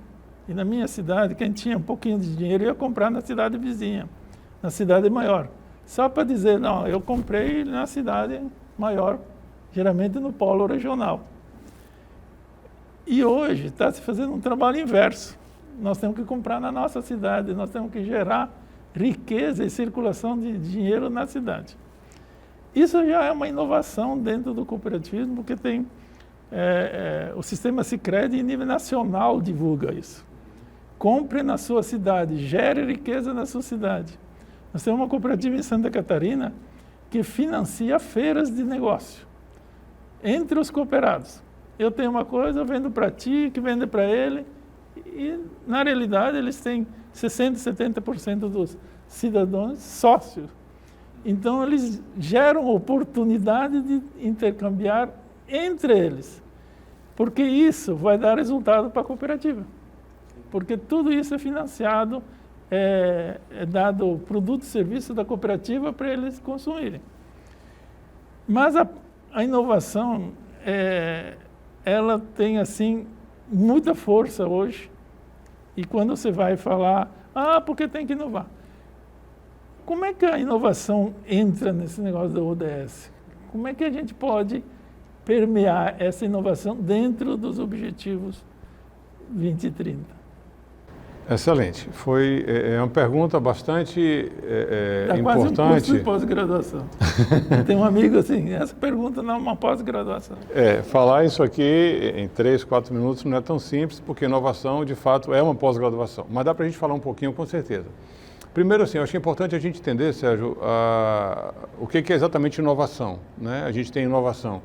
e na minha cidade, quem tinha um pouquinho de dinheiro ia comprar na cidade vizinha, na cidade maior. Só para dizer, não, eu comprei na cidade maior, geralmente no polo regional. E hoje está se fazendo um trabalho inverso. Nós temos que comprar na nossa cidade, nós temos que gerar riqueza e circulação de dinheiro na cidade. Isso já é uma inovação dentro do cooperativismo, porque tem o sistema Sicredi em nível nacional divulga isso. Compre na sua cidade, gere riqueza na sua cidade. Nós temos uma cooperativa em Santa Catarina que financia feiras de negócio entre os cooperados. Eu tenho uma coisa, eu vendo para ti, que vende para ele, e na realidade eles têm 60%, 70% dos cidadãos sócios. Então eles geram oportunidade de intercambiar entre eles, porque isso vai dar resultado para a cooperativa. Porque tudo isso é financiado, é dado produto e serviço da cooperativa para eles consumirem. Mas a inovação, ela tem assim muita força hoje, e quando você vai falar, porque tem que inovar. Como é que a inovação entra nesse negócio da ODS? Como é que a gente pode permear essa inovação dentro dos objetivos 2030? Excelente. É uma pergunta bastante Dá quase importante. Um curso de pós-graduação. Tem um amigo assim, essa pergunta não é uma pós-graduação. Falar isso aqui em 3, 4 minutos não é tão simples, porque inovação, de fato, é uma pós-graduação. Mas dá para a gente falar um pouquinho, com certeza. Primeiro, assim, eu acho importante a gente entender, Sérgio, o que é exatamente inovação, né? A gente tem inovação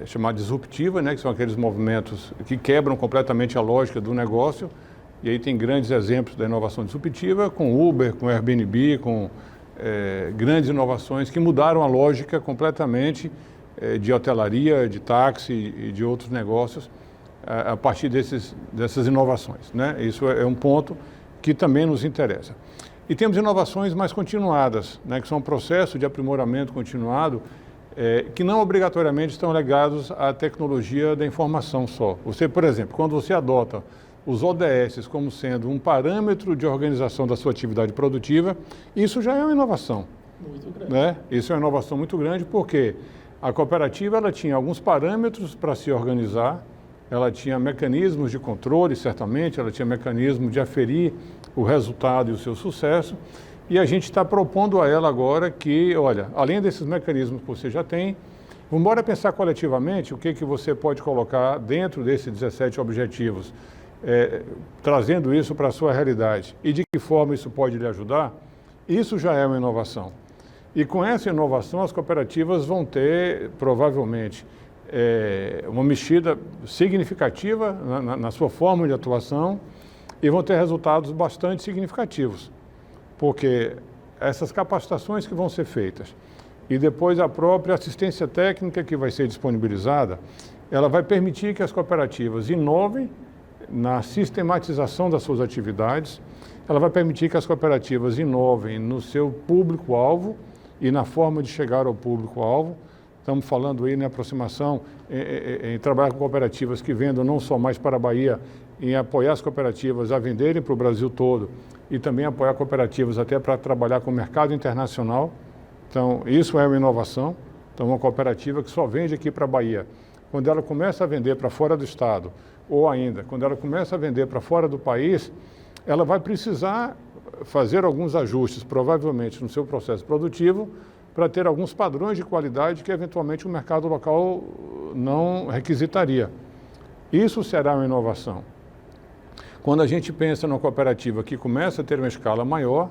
chamada disruptiva, né? Que são aqueles movimentos que quebram completamente a lógica do negócio. E aí tem grandes exemplos da inovação disruptiva, com Uber, com Airbnb, com grandes inovações que mudaram a lógica completamente de hotelaria, de táxi e de outros negócios a partir dessas inovações, né? Isso é um ponto que também nos interessa. E temos inovações mais continuadas, né? Que são um processo de aprimoramento continuado, que não obrigatoriamente estão ligados à tecnologia da informação só. Você, por exemplo, quando você adota os ODS como sendo um parâmetro de organização da sua atividade produtiva, isso já é uma inovação. Muito grande. Né? Isso é uma inovação muito grande porque a cooperativa ela tinha alguns parâmetros para se organizar, ela tinha mecanismos de controle, certamente, ela tinha mecanismo de aferir o resultado e o seu sucesso, e a gente está propondo a ela agora que, olha, além desses mecanismos que você já tem, vamos embora pensar coletivamente o que você pode colocar dentro desses 17 objetivos, trazendo isso para a sua realidade e de que forma isso pode lhe ajudar, isso já é uma inovação. E com essa inovação as cooperativas vão ter, provavelmente, uma mexida significativa na sua forma de atuação e vão ter resultados bastante significativos, porque essas capacitações que vão ser feitas e depois a própria assistência técnica que vai ser disponibilizada, ela vai permitir que as cooperativas inovem na sistematização das suas atividades, ela vai permitir que as cooperativas inovem no seu público-alvo e na forma de chegar ao público-alvo. Estamos falando aí na aproximação, em trabalhar com cooperativas que vendam não só mais para a Bahia, em apoiar as cooperativas a venderem para o Brasil todo e também apoiar cooperativas até para trabalhar com o mercado internacional. Então, isso é uma inovação. Então, uma cooperativa que só vende aqui para a Bahia, quando ela começa a vender para fora do estado, ou ainda, quando ela começa a vender para fora do país, ela vai precisar fazer alguns ajustes, provavelmente, no seu processo produtivo, para ter alguns padrões de qualidade que, eventualmente, o mercado local não requisitaria. Isso será uma inovação. Quando a gente pensa numa cooperativa que começa a ter uma escala maior,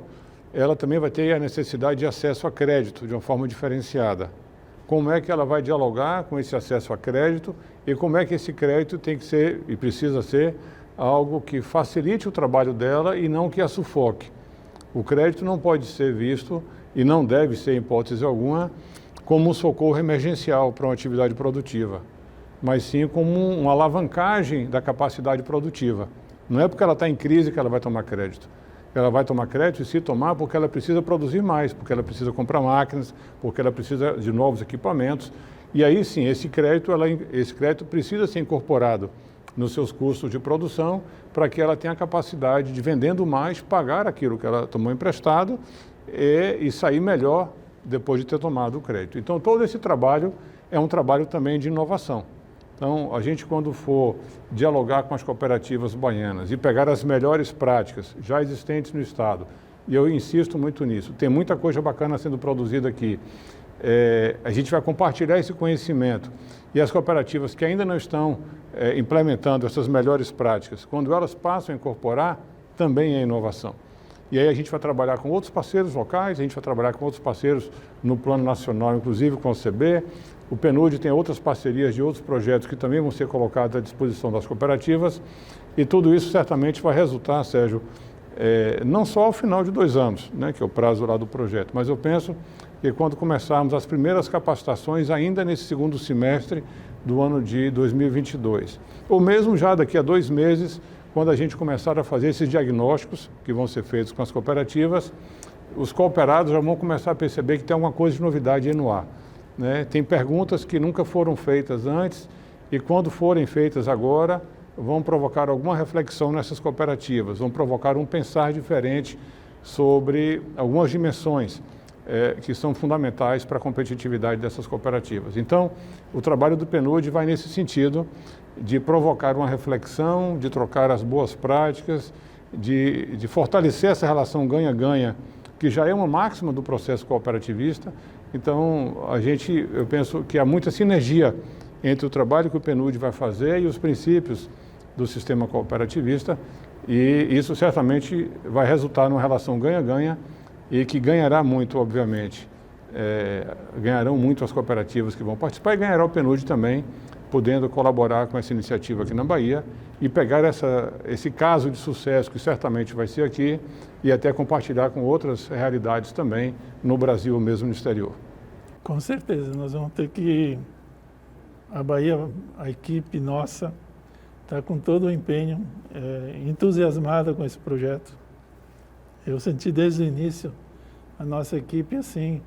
ela também vai ter a necessidade de acesso a crédito de uma forma diferenciada. Como é que ela vai dialogar com esse acesso a crédito e como é que esse crédito tem que ser e precisa ser algo que facilite o trabalho dela e não que a sufoque. O crédito não pode ser visto e não deve ser, em hipótese alguma, como um socorro emergencial para uma atividade produtiva, mas sim como uma alavancagem da capacidade produtiva. Não é porque ela está em crise que ela vai tomar crédito. Ela vai tomar crédito e se tomar porque ela precisa produzir mais, porque ela precisa comprar máquinas, porque ela precisa de novos equipamentos. E aí sim, esse crédito precisa ser incorporado nos seus custos de produção para que ela tenha a capacidade de, vendendo mais, pagar aquilo que ela tomou emprestado e sair melhor depois de ter tomado o crédito. Então, todo esse trabalho é um trabalho também de inovação. Então, a gente, quando for dialogar com as cooperativas baianas e pegar as melhores práticas já existentes no Estado, e eu insisto muito nisso, tem muita coisa bacana sendo produzida aqui, a gente vai compartilhar esse conhecimento. E as cooperativas que ainda não estão implementando essas melhores práticas, quando elas passam a incorporar, também é inovação. E aí a gente vai trabalhar com outros parceiros locais, a gente vai trabalhar com outros parceiros no plano nacional, inclusive com o CB. O PNUD tem outras parcerias de outros projetos que também vão ser colocados à disposição das cooperativas. E tudo isso certamente vai resultar, Sérgio, não só ao final de 2 anos, né, que é o prazo lá do projeto, mas eu penso que quando começarmos as primeiras capacitações, ainda nesse segundo semestre do ano de 2022, ou mesmo já daqui a 2 meses, quando a gente começar a fazer esses diagnósticos que vão ser feitos com as cooperativas, os cooperados já vão começar a perceber que tem alguma coisa de novidade aí no ar, né? Tem perguntas que nunca foram feitas antes e quando forem feitas agora, vão provocar alguma reflexão nessas cooperativas, vão provocar um pensar diferente sobre algumas dimensões que são fundamentais para a competitividade dessas cooperativas. Então, o trabalho do PNUD vai nesse sentido de provocar uma reflexão, de trocar as boas práticas, de fortalecer essa relação ganha-ganha, que já é uma máxima do processo cooperativista. Então, eu penso que há muita sinergia entre o trabalho que o PNUD vai fazer e os princípios do sistema cooperativista, e isso certamente vai resultar numa relação ganha-ganha e que ganhará muito, obviamente, ganharão muito as cooperativas que vão participar e ganhará o PNUD também, podendo colaborar com essa iniciativa aqui na Bahia e pegar esse caso de sucesso que certamente vai ser aqui e até compartilhar com outras realidades também no Brasil ou mesmo no exterior. Com certeza, nós vamos ter que... A Bahia, a equipe nossa, está com todo o empenho, entusiasmada com esse projeto. Eu senti desde o início a nossa equipe assim,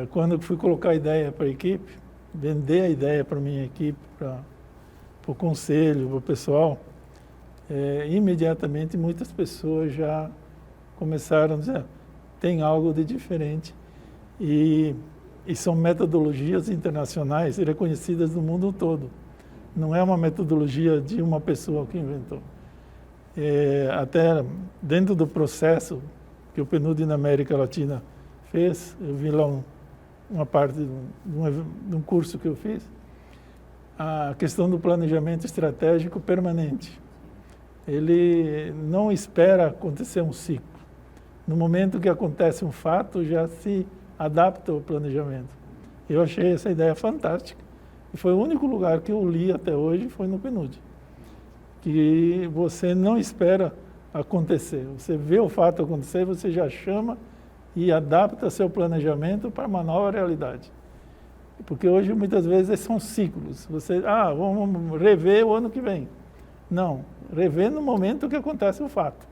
quando eu fui colocar a ideia para a equipe, vender a ideia para a minha equipe, para o conselho, para o pessoal, imediatamente muitas pessoas já começaram a dizer, tem algo de diferente. E são metodologias internacionais reconhecidas no mundo todo. Não é uma metodologia de uma pessoa que inventou. Até dentro do processo que o PNUD na América Latina fez, eu vi lá uma parte de um curso que eu fiz, a questão do planejamento estratégico permanente. Ele não espera acontecer um ciclo. No momento que acontece um fato, já se adapta ao planejamento. Eu achei essa ideia fantástica. E foi o único lugar que eu li até hoje, foi no PNUD. Que você não espera acontecer. Você vê o fato acontecer, você já chama e adapta seu planejamento para uma nova realidade. Porque hoje, muitas vezes, são ciclos. Vamos rever o ano que vem. Não, rever no momento que acontece o fato.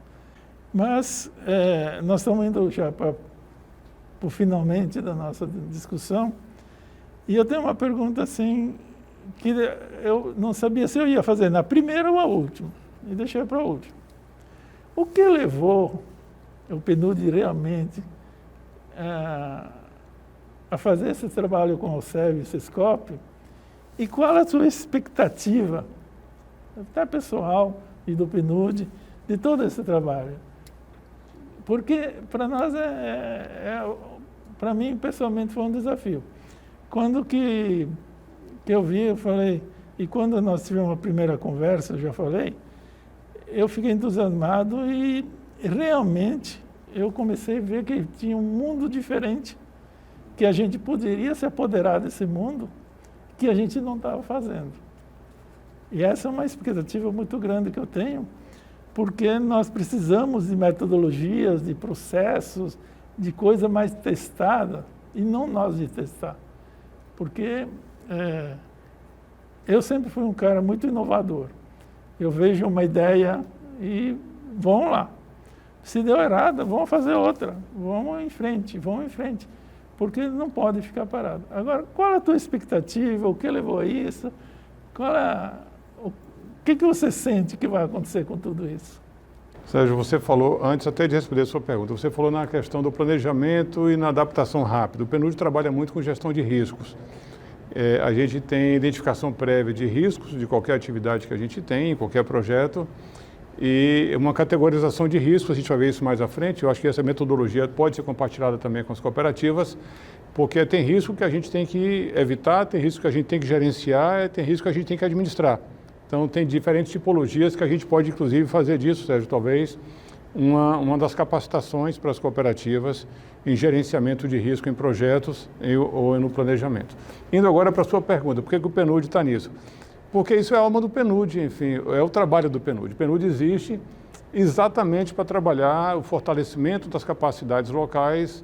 Mas nós estamos indo já para o finalmente da nossa discussão. E eu tenho uma pergunta assim, que eu não sabia se eu ia fazer na primeira ou a última, e deixei para a última. O que levou o PNUD realmente a fazer esse trabalho com o SEB e o SESCOP, e qual a sua expectativa, até pessoal e do PNUD, de todo esse trabalho? Porque para nós, para mim pessoalmente foi um desafio. Quando que eu vi, eu falei, e quando nós tivemos a primeira conversa, eu já falei, eu fiquei entusiasmado e realmente eu comecei a ver que tinha um mundo diferente, que a gente poderia se apoderar desse mundo, que a gente não estava fazendo. E essa é uma expectativa muito grande que eu tenho, porque nós precisamos de metodologias, de processos, de coisa mais testada, e não nós de testar. Porque eu sempre fui um cara muito inovador. Eu vejo uma ideia e vamos lá. Se deu errado, vamos fazer outra. Vamos em frente. Porque não pode ficar parado. Agora, qual é a tua expectativa? O que levou a isso? O que você sente que vai acontecer com tudo isso? Sérgio, você falou, antes até de responder a sua pergunta, você falou na questão do planejamento e na adaptação rápida. O PNUD trabalha muito com gestão de riscos. A gente tem identificação prévia de riscos de qualquer atividade que a gente tem, em qualquer projeto, e uma categorização de riscos, a gente vai ver isso mais à frente. Eu acho que essa metodologia pode ser compartilhada também com as cooperativas, porque tem risco que a gente tem que evitar, tem risco que a gente tem que gerenciar, tem risco que a gente tem que administrar. Então, tem diferentes tipologias que a gente pode, inclusive, fazer disso, Sérgio, talvez uma das capacitações para as cooperativas em gerenciamento de risco em projetos ou no planejamento. Indo agora para a sua pergunta, por que o PNUD está nisso? Porque isso é a alma do PNUD, enfim, é o trabalho do PNUD. O PNUD existe exatamente para trabalhar o fortalecimento das capacidades locais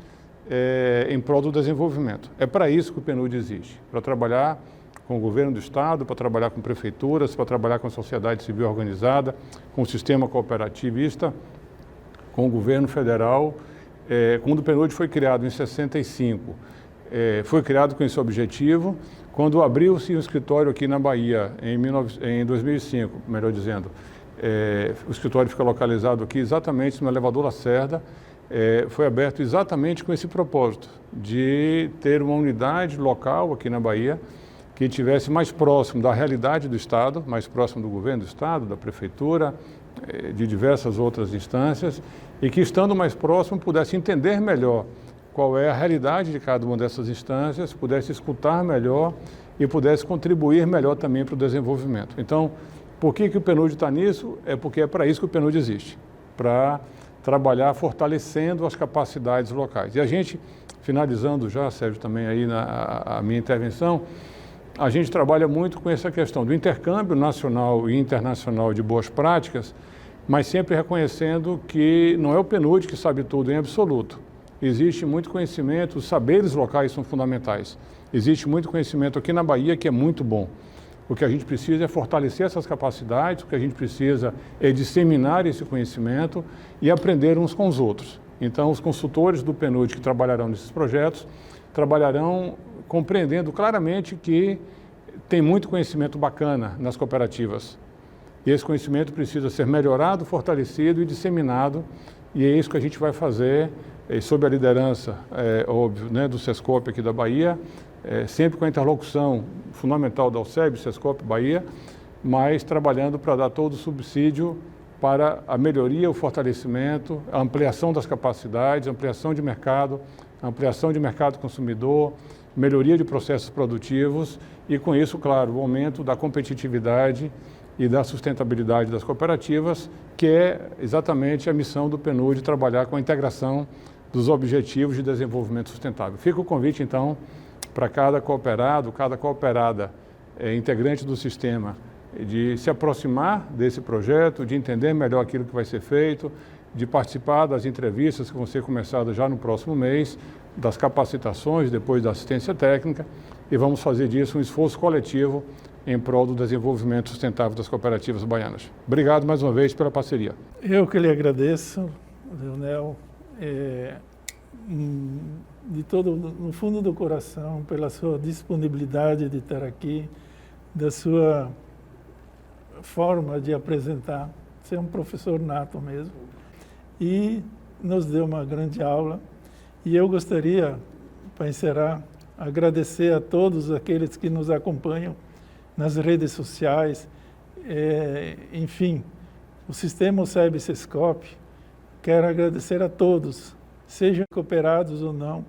em prol do desenvolvimento. É para isso que o PNUD existe, para trabalhar com o governo do estado, para trabalhar com prefeituras, para trabalhar com a sociedade civil organizada, com o sistema cooperativista, com o governo federal. Quando o PNUD foi criado em 65, foi criado com esse objetivo. Quando abriu-se um escritório aqui na Bahia, em 2005, melhor dizendo, o escritório fica localizado aqui exatamente no elevador Lacerda, foi aberto exatamente com esse propósito, de ter uma unidade local aqui na Bahia, que estivesse mais próximo da realidade do Estado, mais próximo do governo do Estado, da Prefeitura, de diversas outras instâncias, e que, estando mais próximo, pudesse entender melhor qual é a realidade de cada uma dessas instâncias, pudesse escutar melhor e pudesse contribuir melhor também para o desenvolvimento. Então, por que o PNUD está nisso? É porque é para isso que o PNUD existe, para trabalhar fortalecendo as capacidades locais. E a gente, finalizando já, Sérgio, também aí a minha intervenção, a gente trabalha muito com essa questão do intercâmbio nacional e internacional de boas práticas, mas sempre reconhecendo que não é o PNUD que sabe tudo em absoluto. Existe muito conhecimento, os saberes locais são fundamentais. Existe muito conhecimento aqui na Bahia que é muito bom. O que a gente precisa é fortalecer essas capacidades, o que a gente precisa é disseminar esse conhecimento e aprender uns com os outros. Então, os consultores do PNUD que trabalharão nesses projetos trabalharão compreendendo claramente que tem muito conhecimento bacana nas cooperativas. E esse conhecimento precisa ser melhorado, fortalecido e disseminado, e é isso que a gente vai fazer sob a liderança, óbvio, né, do SESCOP aqui da Bahia, sempre com a interlocução fundamental da Alceb, SESCOP Bahia, mas trabalhando para dar todo o subsídio para a melhoria, o fortalecimento, a ampliação das capacidades, ampliação de mercado consumidor, melhoria de processos produtivos e, com isso, claro, o aumento da competitividade e da sustentabilidade das cooperativas, que é exatamente a missão do PNUD, trabalhar com a integração dos objetivos de desenvolvimento sustentável. Fica o convite, então, para cada cooperado, cada cooperada integrante do sistema, de se aproximar desse projeto, de entender melhor aquilo que vai ser feito, de participar das entrevistas que vão ser começadas já no próximo mês, das capacitações, depois da assistência técnica, e vamos fazer disso um esforço coletivo em prol do desenvolvimento sustentável das cooperativas baianas. Obrigado mais uma vez pela parceria. Eu que lhe agradeço, Leonel, no fundo do coração, pela sua disponibilidade de estar aqui, da sua forma de apresentar. Você é um professor nato mesmo. E nos deu uma grande aula. E eu gostaria, para encerrar, agradecer a todos aqueles que nos acompanham nas redes sociais, enfim, o Sistema Alceb-SESCOP. Quero agradecer a todos, sejam cooperados ou não,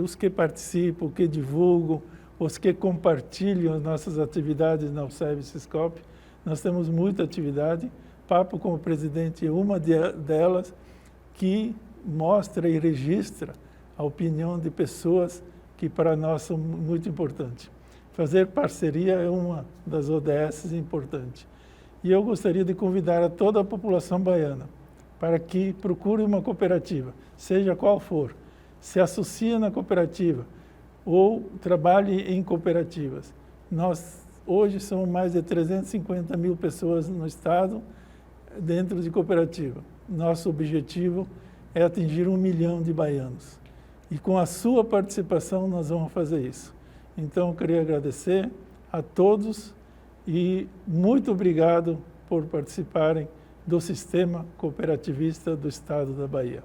os que participam, os que divulgam, os que compartilham as nossas atividades na Alceb-SESCOP. Nós temos muita atividade. Papo com o Presidente é uma delas, que mostra e registra a opinião de pessoas que para nós são muito importantes. Fazer parceria é uma das ODS importantes. E eu gostaria de convidar a toda a população baiana para que procure uma cooperativa, seja qual for, se associe na cooperativa ou trabalhe em cooperativas. Nós hoje somos mais de 350 mil pessoas no estado dentro de cooperativa. Nosso objetivo é atingir 1 milhão de baianos. E com a sua participação nós vamos fazer isso. Então eu queria agradecer a todos e muito obrigado por participarem do Sistema Cooperativista do Estado da Bahia.